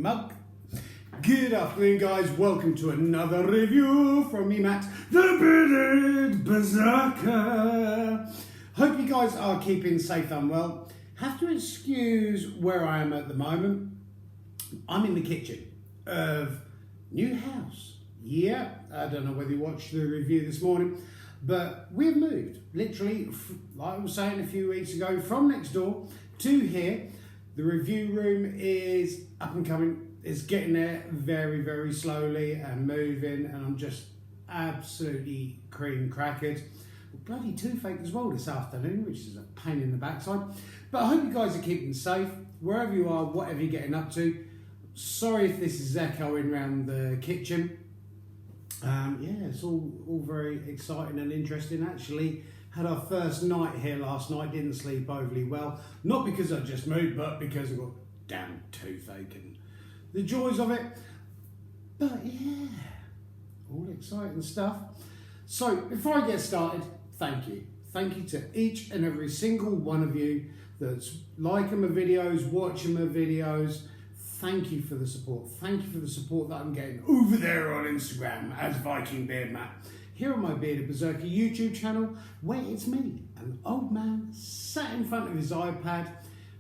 mug. Good afternoon, guys. Welcome to another review from me, Matt, the Bearded Berserker. Hope you guys are keeping safe and well. Have to excuse where I am at the moment. I'm in the kitchen of new house. Yeah, I don't know whether you watched the review this morning, but we've moved, literally, like I was saying a few weeks ago, from next door to here. The review room is up and coming. It's getting there very, very slowly and moving, and I'm just absolutely cream crackered. Bloody toothache as well this afternoon, which is a pain in the backside. But I hope you guys are keeping safe, wherever you are, whatever you're getting up to. Sorry if this is echoing around the kitchen. Yeah, it's all very exciting and interesting. Actually, had our first night here last night, didn't sleep overly well. Not because I just moved, but because I got damn toothache and the joys of it. But yeah, all exciting stuff. So before I get started, thank you. Thank you to each and every single one of you that's liking my videos, watching my videos. Thank you for the support. Thank you for the support that I'm getting over there on Instagram as Viking Beard Matt. Here on my Bearded Berserker YouTube channel, where it's me, an old man sat in front of his iPad.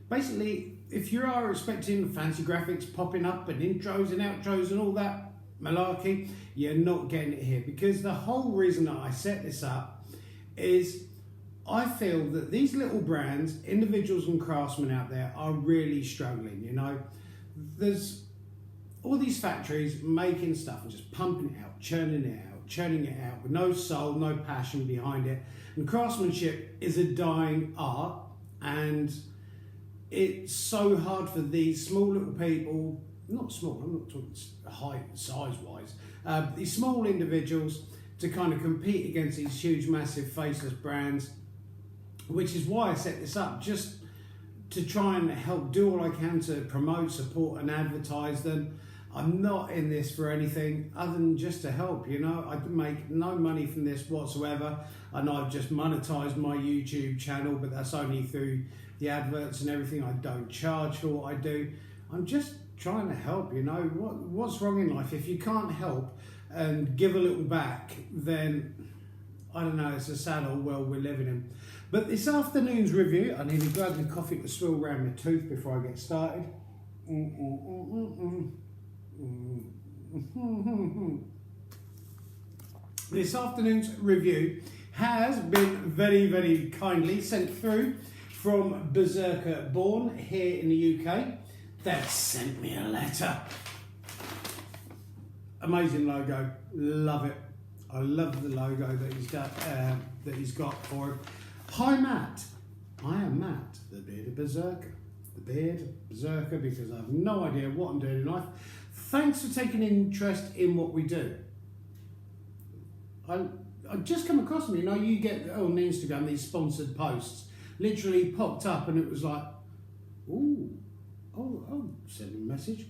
Basically, if you are expecting fancy graphics popping up and intros and outros and all that malarkey, you're not getting it here, because the whole reason that I set this up is I feel that these little brands, individuals and craftsmen out there are really struggling, you know. There's all these factories making stuff and just pumping it out, churning it out with no soul, no passion behind it. And craftsmanship is a dying art, and it's so hard for these small little people, not small, I'm not talking height, size-wise, these small individuals to kind of compete against these huge, massive, faceless brands, which is why I set this up, just to try and help do all I can to promote, support and advertise them. I'm not in this for anything other than just to help, you know. I make no money from this whatsoever. I know I've just monetized my YouTube channel, but that's only through the adverts and everything. I don't charge for what I do. I'm just trying to help, you know. What's wrong in life? If you can't help and give a little back, then I don't know, it's a sad old world we're living in. But this afternoon's review, I need to grab the coffee to swirl around my tooth before I get started. This afternoon's review has been very, very kindly sent through from Berserker Born here in the UK. They've sent me a letter. Amazing logo, love it. I love the logo that he's got for him. Hi Matt, I am Matt, the Bearded Berserker. The Bearded Berserker, because I have no idea what I'm doing in life. Thanks for taking interest in what we do. I just come across them, you know, you get on Instagram these sponsored posts, literally popped up and it was like, oh, send me a message.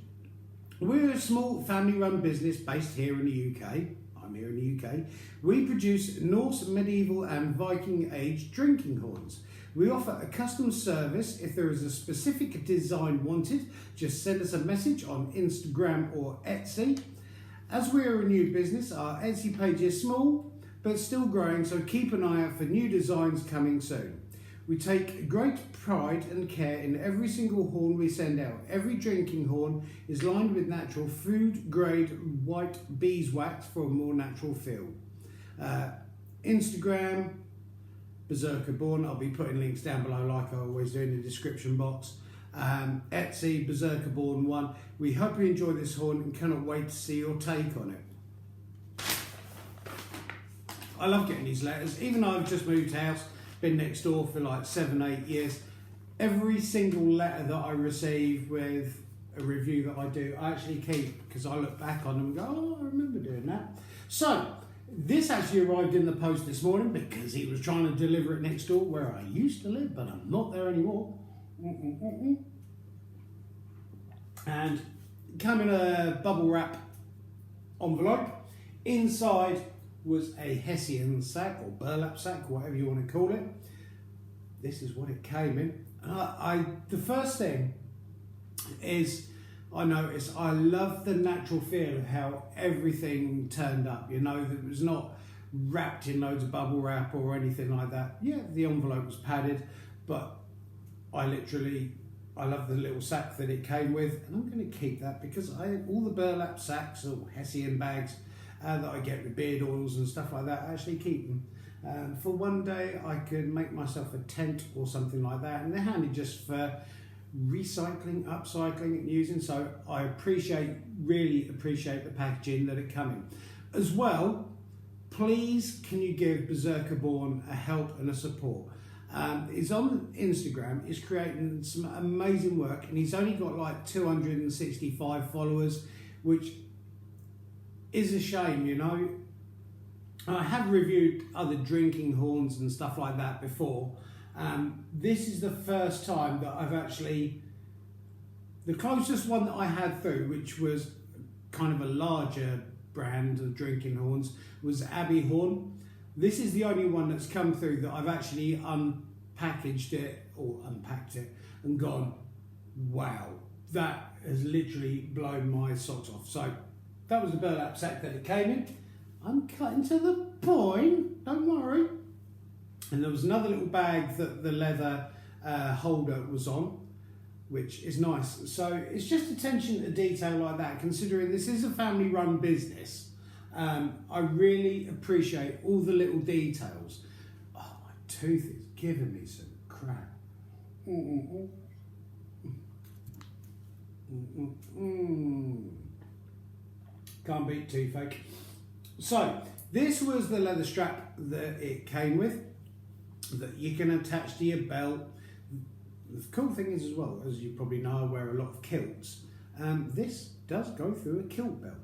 We're a small family-run business based here in the UK. I'm here in the UK. We produce Norse, medieval and Viking age drinking horns. We offer a custom service. If there is a specific design wanted, just send us a message on Instagram or Etsy. As we are a new business, our Etsy page is small, but still growing, so keep an eye out for new designs coming soon. We take great pride and care in every single horn we send out. Every drinking horn is lined with natural food-grade white beeswax for a more natural feel. Instagram, Berserker Born, I'll be putting links down below like I always do in the description box. Etsy, Berserker Born 1. We hope you enjoy this horn and cannot wait to see your take on it. I love getting these letters, even though I've just moved house, been next door for like 7-8 years. Every single letter that I receive with a review that I do, I actually keep, because I look back on them and go, oh, I remember doing that. So, this actually arrived in the post this morning because he was trying to deliver it next door where I used to live, but I'm not there anymore. And came in a bubble wrap envelope. Inside was a Hessian sack or burlap sack, whatever you want to call it. This is what it came in. And the first thing is I noticed I love the natural feel of how everything turned up. You know, that it was not wrapped in loads of bubble wrap or anything like that. Yeah, the envelope was padded, but I love the little sack that it came with, and I'm going to keep that because all the burlap sacks or Hessian bags that I get with beard oils and stuff like that, I actually keep them. For one day I could make myself a tent or something like that, and they're handy just for recycling, upcycling and using. So I really appreciate the packaging that it come in. As well, please can you give Berserker Born a help and a support. He's on Instagram, he's creating some amazing work, and he's only got like 265 followers, which is a shame, you know. I have reviewed other drinking horns and stuff like that before. This is the first time that I've actually, the closest one that I had through, which was kind of a larger brand of drinking horns, was Abbey Horn. This is the only one that's come through that I've actually unpackaged it or unpacked it and gone, wow, that has literally blown my socks off. So that was the burlap sack that it came in. I'm cutting to the point, don't worry. And there was another little bag that the leather holder was on, which is nice. So it's just attention to detail like that, considering this is a family run business. I really appreciate all the little details. Oh, my tooth is giving me some crap. Can't beat toothache. So this was the leather strap that it came with, that you can attach to your belt. The cool thing is as well, as you probably know, I wear a lot of kilts. This does go through a kilt belt.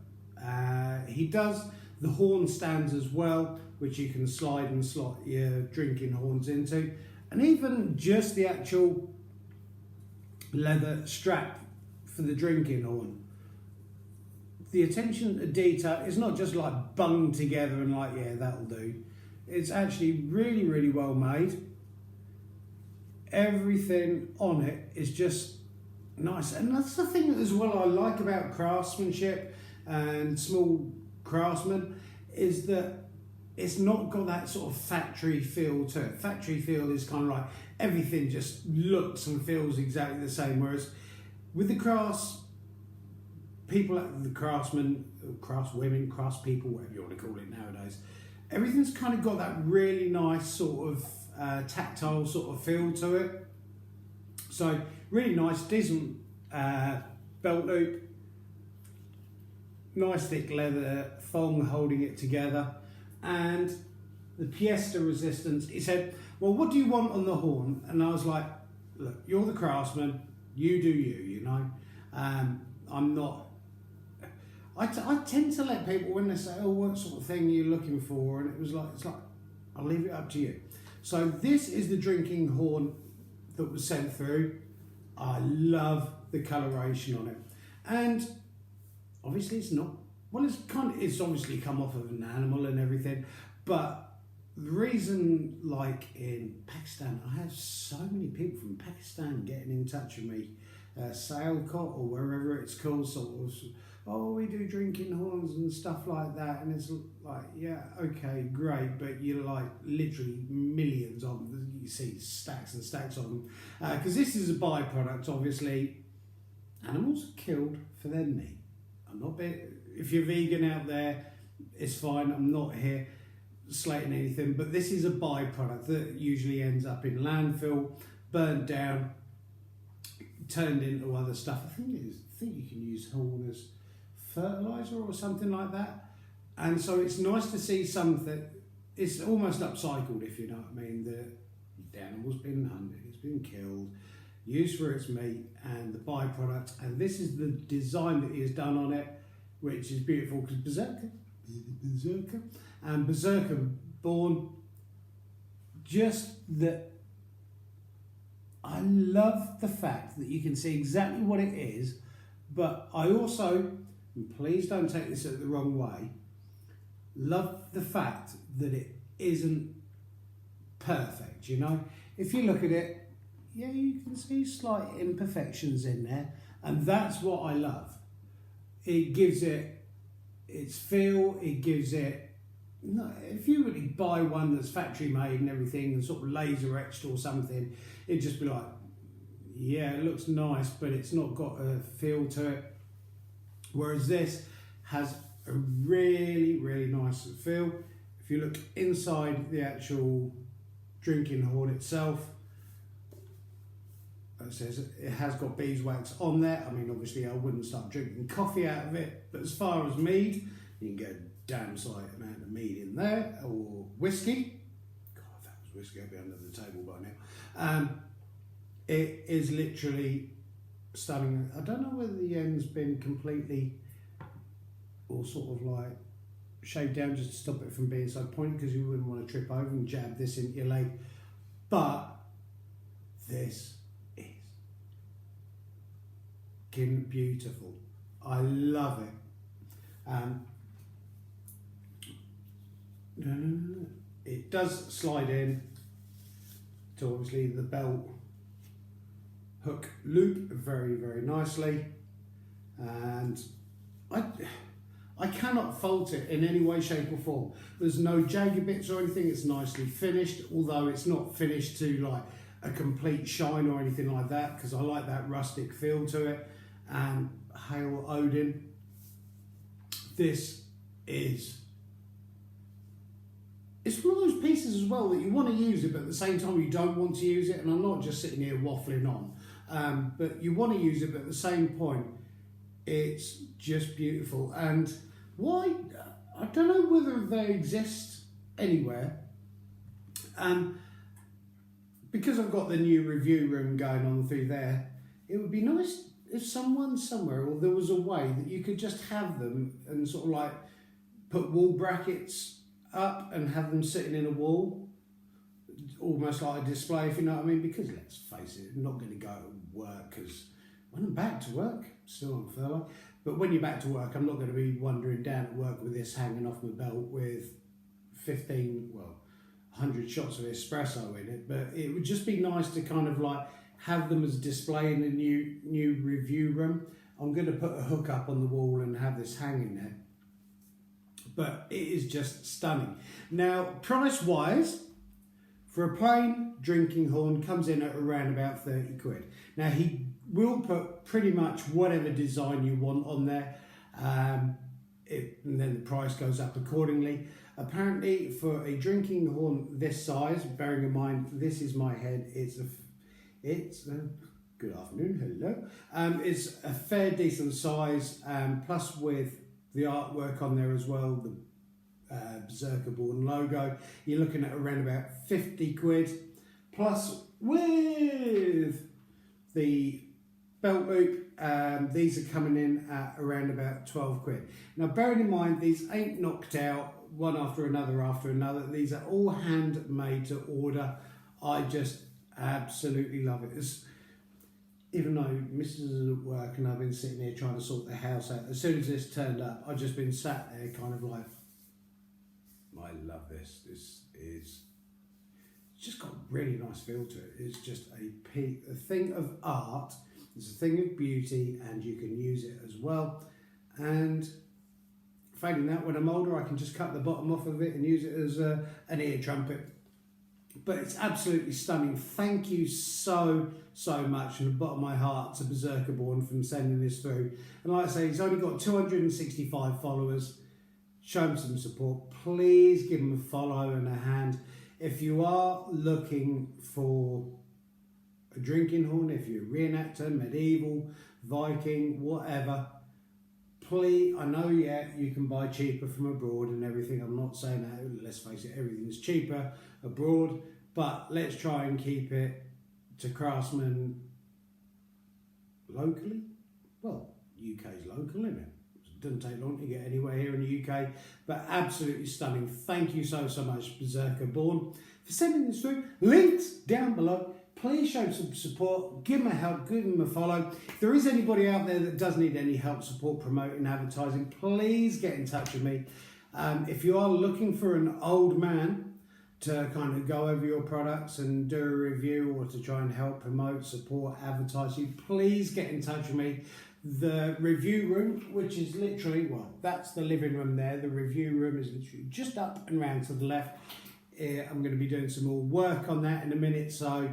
He does the horn stands as well, which you can slide and slot your drinking horns into, and even just the actual leather strap for the drinking horn. The attention to detail is not just like bung together and like, yeah, that'll do. It's actually really, really well made. Everything on it is just nice. And that's the thing as well I like about craftsmanship and small craftsmen, is that it's not got that sort of factory feel to it. Factory feel is kind of like everything just looks and feels exactly the same. Whereas with the people, the craftsmen, craftswomen, craftspeople, whatever you want to call it nowadays, everything's kind of got that really nice sort of tactile sort of feel to it. So really nice, decent belt loop, nice thick leather thong holding it together, and the pièce de resistance. He said, well, what do you want on the horn? And I was like, look, you're the craftsman, you do you know. I'm not, I tend to let people, when they say, oh, what sort of thing are you looking for? And it's like, I'll leave it up to you. So this is the drinking horn that was sent through. I love the coloration on it. And obviously it's not, well, it's obviously come off of an animal and everything, but the reason, like in Pakistan, I have so many people from Pakistan getting in touch with me, Sailcot or wherever it's called, sort of, oh, we do drinking horns and stuff like that, and it's like, yeah, okay, great, but you're like literally millions of them. You see stacks and stacks of them, because this is a byproduct. Obviously, animals are killed for their meat. I'm not if you're vegan out there, it's fine. I'm not here slating anything, but this is a byproduct that usually ends up in landfill, burned down, turned into other stuff. I think you can use horn as fertilizer or something like that, and so it's nice to see something. It's almost upcycled, if you know what I mean. The animal's been hunted, it's been killed, used for its meat, and the byproduct. And this is the design that he has done on it, which is beautiful, because Berserker and Berserker Born, just that. I love the fact that you can see exactly what it is, but I also, and please don't take this the wrong way, love the fact that it isn't perfect, you know. If you look at it, yeah, you can see slight imperfections in there, And that's what I love. It gives it its feel, it gives it, no, if you really buy one that's factory made and everything and sort of laser etched or something, it'd just be like, yeah, it looks nice, but it's not got a feel to it. Whereas this has a really, really nice feel. If you look inside the actual drinking horn itself, it says it has got beeswax on there. I mean, obviously I wouldn't start drinking coffee out of it, but as far as mead, you can get a damn sight amount of mead in there, or whiskey. God, if that was whiskey, I'd be under the table by now. It is literally stunning. I don't know whether the end's been completely or sort of like shaved down just to stop it from being so pointy, because you wouldn't want to trip over and jab this into your leg. But this is beautiful. I love it. It does slide in to obviously the belt hook loop very, very nicely, and I cannot fault it in any way, shape or form. There's no jagged bits or anything. It's nicely finished, although it's not finished to like a complete shine or anything like that, because I like that rustic feel to it. And Hail Odin, this is, it's one of those pieces as well that you want to use it, but at the same time you don't want to use it. And I'm not just sitting here waffling on, but you want to use it, but at the same point, it's just beautiful. And why, I don't know whether they exist anywhere. Because I've got the new review room going on through there, it would be nice if someone somewhere, or there was a way that you could just have them and sort of like put wall brackets up and have them sitting in a wall, almost like a display, if you know what I mean. Because let's face it, I'm not going to go to work, because when I'm back to work, still on furlough, but when you're back to work, I'm not going to be wandering down at work with this hanging off my belt with 100 shots of espresso in it. But it would just be nice to kind of like have them as a display in the new review room. I'm going to put a hook up on the wall and have this hanging there. But it is just stunning. Now, price-wise, for a plain drinking horn, comes in at around about 30 quid. Now, he will put pretty much whatever design you want on there, and then the price goes up accordingly. Apparently, for a drinking horn this size, bearing in mind this is my head, it's good afternoon, hello. It's a fair decent size, plus with the artwork on there as well, the Berserker Born logo, you're looking at around about 50 quid, plus with the belt loop, these are coming in at around about 12 quid. Now, bearing in mind, these ain't knocked out one after another. These are all handmade to order. I just absolutely love it. Even though Mrs. is at work and I've been sitting here trying to sort the house out, as soon as this turned up, I've just been sat there kind of like, I love this. It's just got a really nice feel to it. It's just a thing of art. It's a thing of beauty, and you can use it as well. And failing that, when I'm older, I can just cut the bottom off of it and use it as an ear trumpet. But it's absolutely stunning. Thank you so much from the bottom of my heart to Berserker Born for sending this through. And like I say, he's only got 265 followers. Show him some support. Please give him a follow and a hand. If you are looking for a drinking horn, if you're a reenactor, medieval, Viking, whatever, please, I know, yeah, you can buy cheaper from abroad and everything. I'm not saying that, let's face it, everything's cheaper abroad, but let's try and keep it to craftsmen locally. Well, UK's local, isn't it? It doesn't take long to get anywhere here in the UK, but absolutely stunning. Thank you so much, Berserker Born, for sending this through. Links down below. Please show some support, give him a help, give him a follow. If there is anybody out there that does need any help, support, promoting, advertising, please get in touch with me. If you are looking for an old man to kind of go over your products and do a review, or to try and help promote, support, advertise you, please get in touch with me. The review room, which is literally, well, that's the living room there. The review room is literally just up and round to the left. I'm going to be doing some more work on that in a minute, so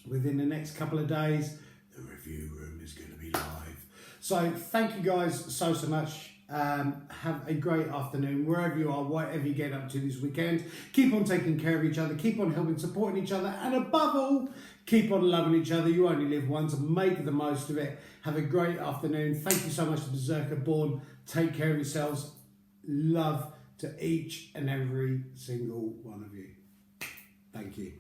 within the next couple of days, the review room is going to be live. So thank you guys so much. Have a great afternoon wherever you are, whatever you get up to this weekend. Keep on taking care of each other, keep on helping, supporting each other, and above all, keep on loving each other. You only live once, make the most of it. Have a great afternoon. Thank you so much to Berserker Born. Take care of yourselves. Love to each and every single one of you. Thank you.